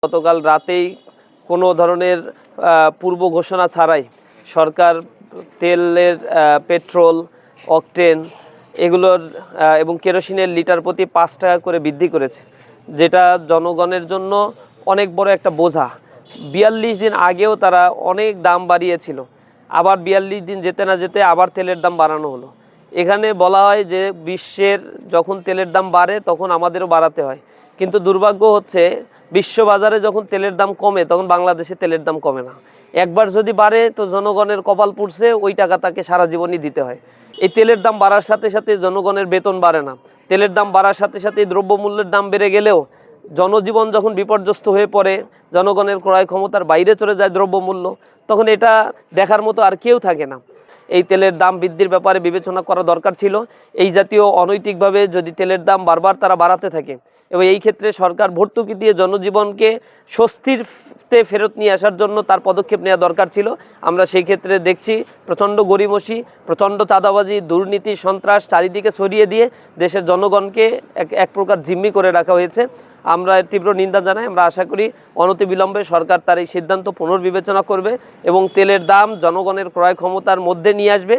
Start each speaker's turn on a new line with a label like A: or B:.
A: গতকাল রাতেই কোনো ধরনের পূর্ব ঘোষণা ছাড়াই সরকার তেলের পেট্রোল, অকটেন এগুলোর এবং কেরোসিনের লিটার প্রতি ৫ টাকা করে বৃদ্ধি করেছে, যেটা জনগণের জন্য অনেক বড় একটা বোঝা। ৪২ দিন আগেও তারা অনেক দাম বাড়িয়েছিল, আবার ৪২ দিন যেতে না যেতে আবার তেলের দাম বাড়ানো হলো। এখানে বলা হয় যে বিশ্বের যখন তেলের দাম বাড়ে তখন আমাদেরও বাড়াতে হয়, কিন্তু দুর্ভাগ্য হচ্ছে বিশ্ব বাজারে যখন তেলের দাম কমে তখন বাংলাদেশে তেলের দাম কমে না। একবার যদি বাড়ে তো জনগণের কপাল পুড়ছে, ওই টাকা তাকে সারা জীবনই দিতে হয়। এই তেলের দাম বাড়ার সাথে সাথে জনগণের বেতন বাড়ে না। তেলের দাম বাড়ার সাথে সাথে দ্রব্যমূল্যের দাম বেড়ে গেলেও জনজীবন যখন বিপর্যস্ত হয়ে পড়ে, জনগণের ক্রয় ক্ষমতার বাইরে চলে যায় দ্রব্যমূল্য, তখন এটা দেখার মতো আর কেউ থাকে না। এই তেলের দাম বৃদ্ধির ব্যাপারে বিবেচনা করা দরকার ছিল। এই জাতীয় অনৈতিকভাবে যদি তেলের দাম বারবার তারা বাড়াতে থাকে এবং এই ক্ষেত্রে সরকার ভর্তুকি দিয়ে জনজীবনকে স্বস্তিতে ফেরত নিয়ে আসার জন্য তার পদক্ষেপ নেওয়া দরকার ছিল। আমরা সেই ক্ষেত্রে দেখছি প্রচণ্ড গরিমসি, প্রচণ্ড চাঁদাবাজি, দুর্নীতি, সন্ত্রাস চারিদিকে ছড়িয়ে দিয়ে দেশের জনগণকে এক প্রকার জিম্মি করে রাখা হয়েছে। আমরা তীব্র নিন্দা জানাই। আমরা আশা করি অনতিবিলম্বে সরকার তার এই সিদ্ধান্ত পুনর্বিবেচনা করবে এবং তেলের দাম জনগণের ক্রয় ক্ষমতার মধ্যে নিয়ে আসবে।